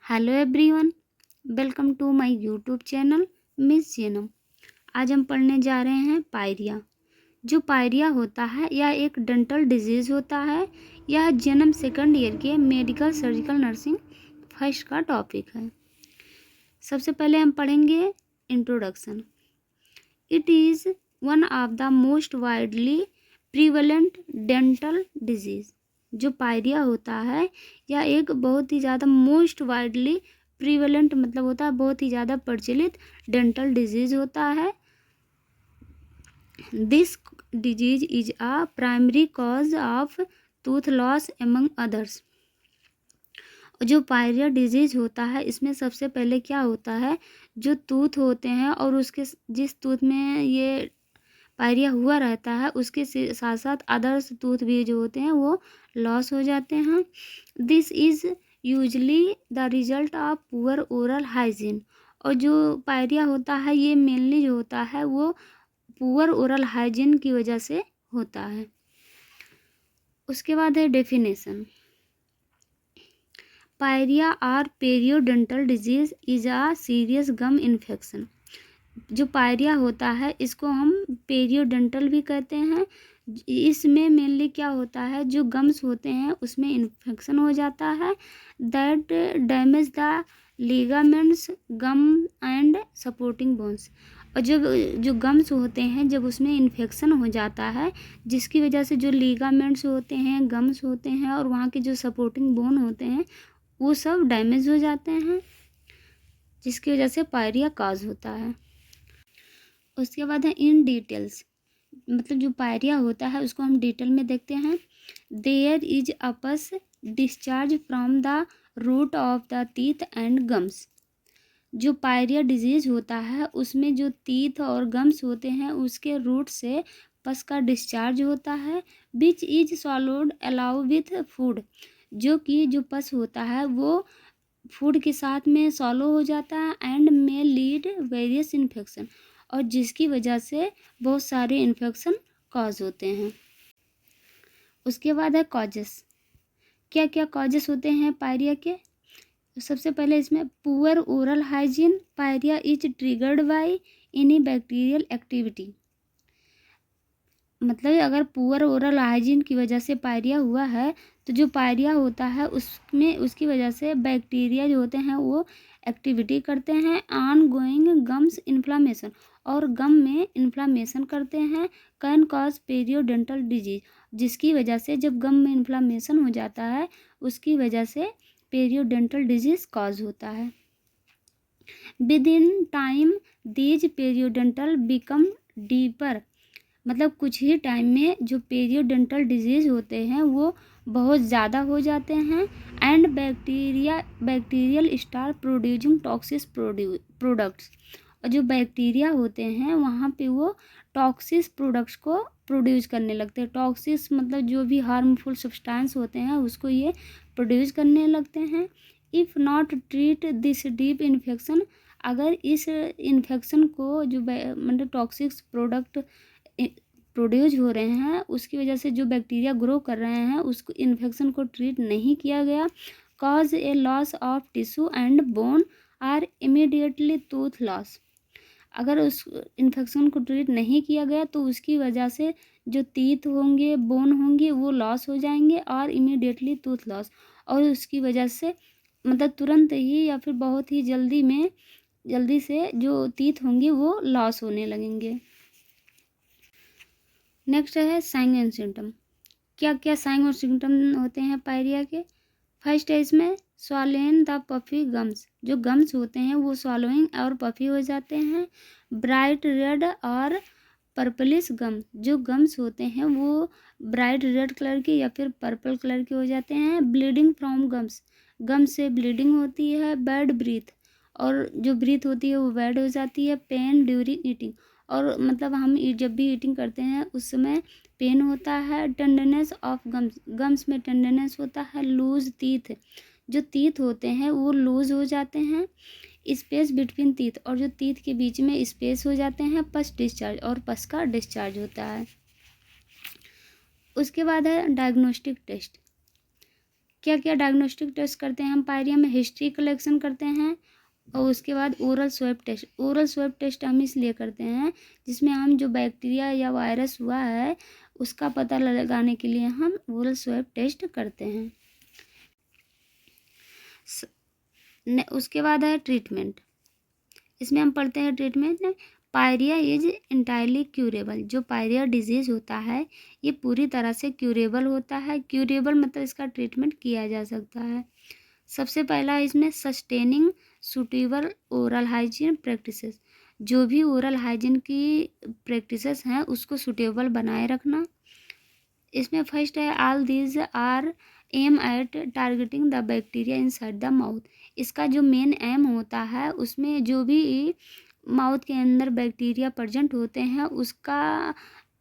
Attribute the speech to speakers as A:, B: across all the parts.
A: Hello everyone, welcome to my YouTube channel miss जेनम। आज हम पढ़ने जा रहे हैं पायरिया। जो पायरिया होता है यह एक डेंटल डिजीज़ होता है। यह जन्म सेकंड ईयर के मेडिकल सर्जिकल नर्सिंग फर्स्ट का टॉपिक है। सबसे पहले हम पढ़ेंगे introduction. It is one of the most widely prevalent dental disease. जो पायरिया होता है यह एक बहुत ही ज़्यादा मोस्ट वाइडली प्रीवलेंट मतलब होता है बहुत ही ज़्यादा प्रचलित डेंटल डिजीज़ होता है। This disease is a primary cause of tooth loss among others. जो पायरिया डिजीज होता है इसमें सबसे पहले क्या होता है, जो टूथ होते हैं और उसके जिस टूथ में ये पायरिया हुआ रहता है उसके साथ साथ अदर्स टूथ भी जो होते हैं वो लॉस हो जाते हैं। This is usually the result of poor oral hygiene. और जो पायरिया होता है ये मेनली जो होता है वो पुअर ओरल हाइजीन की वजह से होता है। उसके बाद है डेफिनेशन। पायरिया और periodontal disease is a serious gum infection. जो पायरिया होता है इसको हम पेरियोडेंटल भी कहते हैं। इसमें मेनली क्या होता है, जो गम्स होते हैं उसमें इन्फेक्शन हो जाता है that damage the ligaments gum and supporting bones. और जब जो गम्स होते हैं जब उसमें इन्फेक्शन हो जाता है जिसकी वजह से जो लिगामेंट्स होते हैं, गम्स होते हैं और वहाँ के जो सपोर्टिंग बोन होते हैं वो सब डैमेज हो जाते हैं जिसकी वजह से पायरिया काज होता है। उसके बाद है इन डिटेल्स, मतलब जो पायरिया होता है उसको हम डिटेल में देखते हैं। There is a pus discharge from the root of the teeth and gums. जो पायरिया डिजीज होता है उसमें जो टीथ और गम्स होते हैं उसके रूट से पस का डिस्चार्ज होता है which is swallowed allow with food. जो कि जो पस होता है वो फूड के साथ में सॉलो हो जाता है and may lead various infection, और जिसकी वजह से बहुत सारे इन्फेक्शन कॉज होते हैं। उसके बाद है कॉजेस। क्या क्या कॉजेस होते हैं पायरिया के। सबसे पहले इसमें poor oral hygiene. Pyorrhoea is triggered by any bacterial activity. मतलब अगर पुअर ओरल हाइजीन की वजह से पायरिया हुआ है तो जो पायरिया होता है उसमें उसकी वजह से बैक्टीरिया जो होते हैं वो एक्टिविटी करते हैं ऑन गोइंग गम्स इन्फ्लामेशन, और गम में इन्फ्लामेशन करते हैं कैन कॉज पेरियोडेंटल डिजीज। जिसकी वजह से जब गम में इन्फ्लामेशन हो जाता है उसकी वजह से पेरियोडेंटल डिजीज कॉज होता है। Within time these periodontal become deeper. मतलब कुछ ही टाइम में जो पेरियोडेंटल डिजीज होते हैं वो बहुत ज़्यादा हो जाते हैं and bacterial star producing toxins products. और जो बैक्टीरिया होते हैं वहाँ पे वो टॉक्सिस प्रोडक्ट्स को प्रोड्यूस करने लगते हैं। टॉक्सिस मतलब जो भी हार्मफुल सब्सटेंस होते हैं उसको ये प्रोड्यूस करने लगते हैं। If not treat this deep infection, अगर इस इन्फेक्शन को जो मतलब टॉक्सिक्स प्रोडक्ट प्रोड्यूस हो रहे हैं उसकी वजह से जो बैक्टीरिया ग्रो कर रहे हैं उसको इन्फेक्शन को ट्रीट नहीं किया गया, cause a loss of tissue and bone are immediately tooth loss. अगर उस इन्फेक्शन को ट्रीट नहीं किया गया तो उसकी वजह से जो टीथ होंगे, बोन होंगे वो लॉस हो जाएंगे और इमीडिएटली टूथ लॉस, और उसकी वजह से मतलब तुरंत ही या फिर बहुत ही जल्दी से जो टीथ होंगे वो लॉस होने लगेंगे। नेक्स्ट है साइन एंड सिम्टम। क्या क्या साइन और सिम्टम होते हैं पायरिया के। फर्स्ट है इसमें स्वॉलोइंग द पफी गम्स। जो गम्स होते हैं वो स्वॉलोइंग और पफी हो जाते हैं। ब्राइट रेड और पर्पलिश गम। जो गम्स होते हैं वो ब्राइट रेड कलर के या फिर पर्पल कलर के हो जाते हैं। Bleeding from gums. गम से ब्लीडिंग होती है। बैड ब्रीथ, और जो ब्रीथ होती है वो बैड हो जाती है। पेन ड्यूरिंग ईटिंग, और मतलब हम जब भी ईटिंग करते हैं उस समय पेन होता है। टेंडरनेस ऑफ गम्स, गम्स में टेंडरनेस होता है। लूज टीथ, जो टीथ होते हैं वो लूज हो जाते हैं। स्पेस बिटवीन टीथ, और जो टीथ के बीच में स्पेस हो जाते हैं। पस डिस्चार्ज, और पस का डिस्चार्ज होता है। उसके बाद है डायग्नोस्टिक टेस्ट। क्या क्या डायग्नोस्टिक टेस्ट करते हैं हम पायरिया में? हिस्ट्री कलेक्शन करते हैं और उसके बाद oral swab test. Oral swab test हम इसलिए करते हैं जिसमें हम जो बैक्टीरिया या वायरस हुआ है उसका पता लगाने के लिए हम ओरल स्वैब टेस्ट करते हैं। उसके बाद है ट्रीटमेंट। इसमें हम पढ़ते हैं treatment. Pyorrhoea is entirely curable. जो पायरिया डिजीज़ होता है ये पूरी तरह से क्यूरेबल होता है। क्यूरेबल मतलब इसका ट्रीटमेंट किया जा सकता है। सबसे पहला इसमें sustaining suitable oral hygiene practices. जो भी ओरल हाइजीन की प्रैक्टिसेस हैं उसको सूटेबल बनाए रखना। इसमें फर्स्ट है all these are aim at targeting the bacteria inside the mouth. इसका जो मेन एम होता है उसमें जो भी माउथ के अंदर बैक्टीरिया प्रेजेंट होते हैं उसका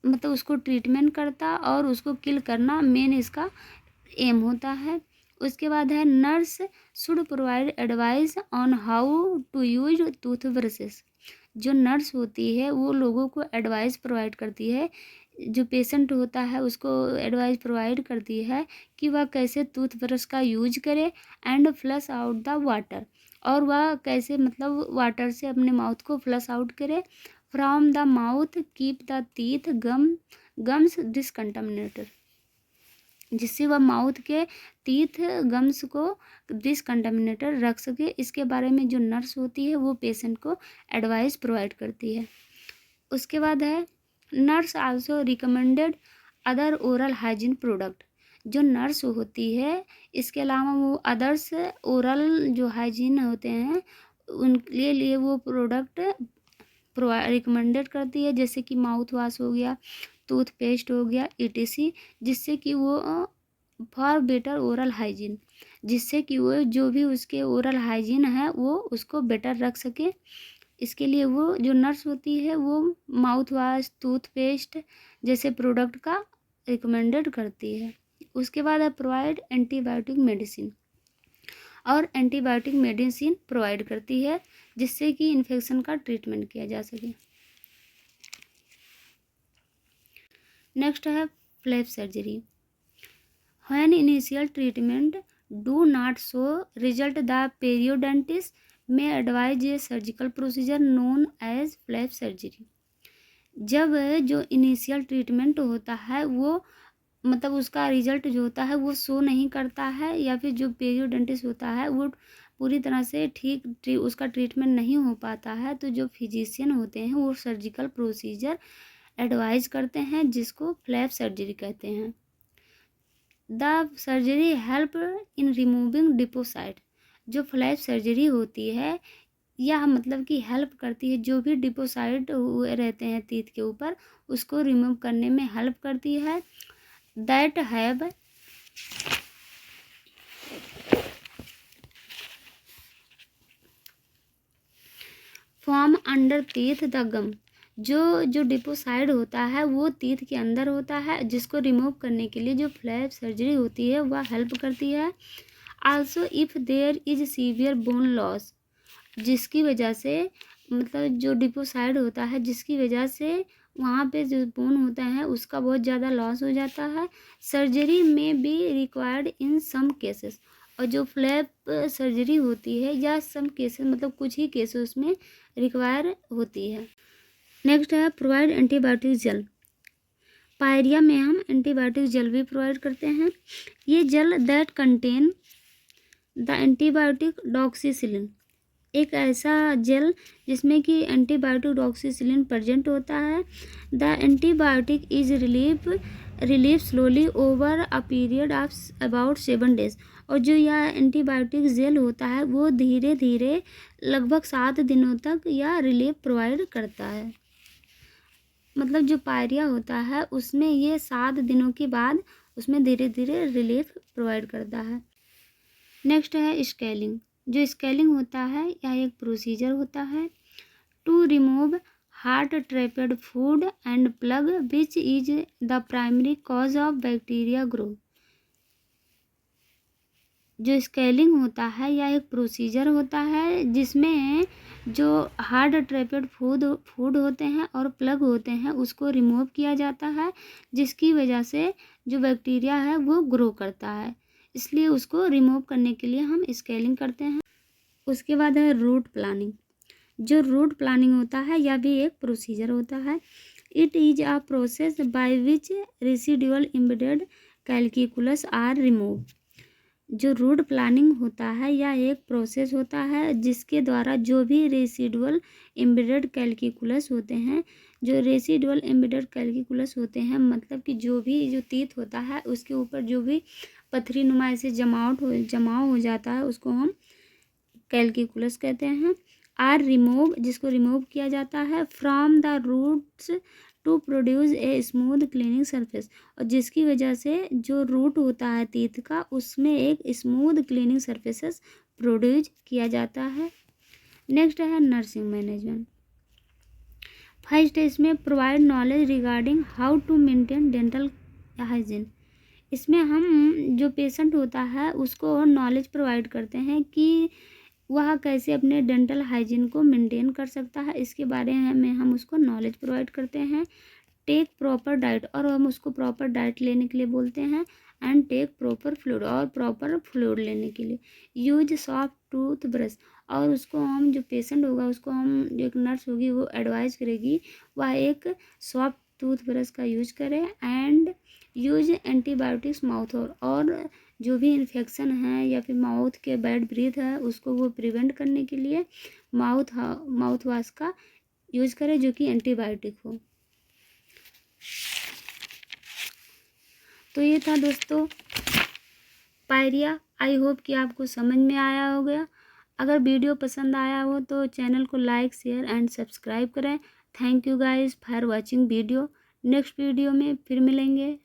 A: मतलब उसको ट्रीटमेंट करता और उसको किल करना मेन इसका एम होता है। उसके बाद है nurse should provide advice on how to use toothbrushes. जो नर्स होती है वो लोगों को एडवाइस प्रोवाइड करती है, जो पेशेंट होता है उसको एडवाइस प्रोवाइड करती है कि वह कैसे टूथब्रश का यूज करे and flush out the water, और वह कैसे मतलब वाटर से अपने माउथ को फ्लश आउट करे। From the mouth keep the teeth gums decontaminated, जिससे वह माउथ के टीथ गम्स को डिसकंटामिनेटेड रख सके। इसके बारे में जो नर्स होती है वो पेशेंट को एडवाइस प्रोवाइड करती है। उसके बाद है nurse also recommended other oral hygiene product. जो नर्स होती है इसके अलावा वो अदर्स ओरल जो हाइजीन होते हैं उनके लिए वो प्रोडक्ट रिकमेंडेड करती है, जैसे कि माउथ वॉश हो गया, टूथपेस्ट हो गया, ETC, जिससे कि वो फॉर बेटर ओरल हाइजीन, जिससे कि वो जो भी उसके ओरल हाइजीन है वो उसको बेटर रख सके। इसके लिए वो जो नर्स होती है वो माउथ वॉश, टूथपेस्ट जैसे प्रोडक्ट का रिकमेंडेड करती है। उसके बाद है प्रोवाइड एंटीबायोटिक मेडिसिन, और एंटीबायोटिक मेडिसिन प्रोवाइड करती है जिससे कि इन्फेक्शन का ट्रीटमेंट किया जा सके। नेक्स्ट है flap surgery. When initial treatment do not show result the periodontist may advise a surgical procedure known as flap surgery. जब जो इनिशियल ट्रीटमेंट होता है वो मतलब उसका रिजल्ट जो होता है वो शो नहीं करता है, या फिर जो पेरियोडोंटिस्ट होता है वो पूरी तरह से ठीक उसका ट्रीटमेंट नहीं हो पाता है, तो जो फिजिशियन होते हैं वो सर्जिकल प्रोसीजर एडवाइज करते हैं जिसको फ्लैप सर्जरी कहते हैं। The surgery help in removing deposit. जो फ्लैप सर्जरी होती है यह मतलब कि हेल्प करती है, जो भी डिपोसाइट हुए रहते हैं टीथ के ऊपर उसको रिमूव करने में हेल्प करती है। That have form under teeth the gum. जो डिपोसाइड होता है वो टीथ के अंदर होता है, जिसको रिमूव करने के लिए जो फ्लैप सर्जरी होती है वह हेल्प करती है। Also if there is severe bone loss, जिसकी वजह से मतलब जो डिपोसाइड होता है जिसकी वजह से वहाँ पे जो बोन होता है उसका बहुत ज़्यादा लॉस हो जाता है। Surgery may be required in some cases, और जो फ्लैप सर्जरी होती है या सम केसेस मतलब कुछ ही केसेस में रिक्वायर होती है। नेक्स्ट है प्रोवाइड एंटीबायोटिक जेल। पायरिया में हम एंटीबायोटिक जेल भी प्रोवाइड करते हैं। ये gel that contain the antibiotic doxycycline, एक ऐसा जेल जिसमें कि एंटीबायोटिक डॉक्सीसिलिन प्रेजेंट होता है। The antibiotic is relieve slowly over a period of about 7 days, और जो यह एंटीबायोटिक जेल होता है वो धीरे धीरे लगभग 7 दिनों तक यह रिलीफ प्रोवाइड करता है। मतलब जो पायरिया होता है उसमें ये 7 दिनों के बाद उसमें धीरे धीरे रिलीफ प्रोवाइड करता है। नेक्स्ट है स्केलिंग। जो स्केलिंग होता है यह एक प्रोसीजर होता है to remove hard trapped food and plaque which is the primary cause of bacteria growth. जो स्केलिंग होता है यह एक प्रोसीजर होता है जिसमें जो हार्ड ट्रैप्ड फूड होते हैं और प्लग होते हैं उसको रिमूव किया जाता है, जिसकी वजह से जो बैक्टीरिया है वो ग्रो करता है। इसलिए उसको रिमूव करने के लिए हम स्केलिंग करते हैं। उसके बाद है रूट प्लानिंग। जो रूट प्लानिंग होता है यह भी एक प्रोसीजर होता है। It is a process by which residual embedded calculus are remove. जो रूट प्लानिंग होता है यह एक प्रोसेस होता है जिसके द्वारा जो भी रेसिडुअल एम्बेडेड कैलकुलस होते हैं, जो रेसिडुअल एम्बेडेड कैलकुलस होते हैं मतलब कि जो तीत होता है उसके ऊपर जो भी पथरी नुमा से जमाव हो जाता है उसको हम कैलकुलस कहते हैं। आर रिमूव, जिसको रिमूव किया जाता है from the roots to produce a smooth cleaning surface, और जिसकी वजह से जो रूट होता है तीत का उसमें एक स्मूथ क्लीनिंग सरफेसेस प्रोड्यूस किया जाता है। नेक्स्ट है नर्सिंग मैनेजमेंट। फर्स्ट इसमें provide knowledge regarding how to maintain dental hygiene. इसमें हम जो पेशेंट होता है उसको नॉलेज प्रोवाइड करते हैं कि वह कैसे अपने डेंटल हाइजीन को मेंटेन कर सकता है, इसके बारे में हम उसको नॉलेज प्रोवाइड करते हैं। टेक प्रॉपर डाइट, और हम उसको प्रॉपर डाइट लेने के लिए बोलते हैं। एंड टेक प्रॉपर फ्लूइड, और प्रॉपर फ्लूइड लेने के लिए। यूज सॉफ्ट टूथ ब्रश, और उसको हम जो पेशेंट होगा उसको हम जो एक नर्स होगी वो एडवाइस करेगी वह एक सॉफ्ट टूथ ब्रश का यूज करे। एंड यूज एंटीबायोटिक्स माउथ, और जो भी इन्फेक्शन है या फिर माउथ के बैड ब्रीथ है उसको वो प्रिवेंट करने के लिए माउथ वाश का यूज करें जो कि एंटीबायोटिक हो। तो ये था दोस्तों पायरिया। आई होप कि आपको समझ में आया होगा। अगर वीडियो पसंद आया हो तो चैनल को लाइक शेयर एंड सब्सक्राइब करें। Thank you guys for watching video. Next video में फिर मिलेंगे।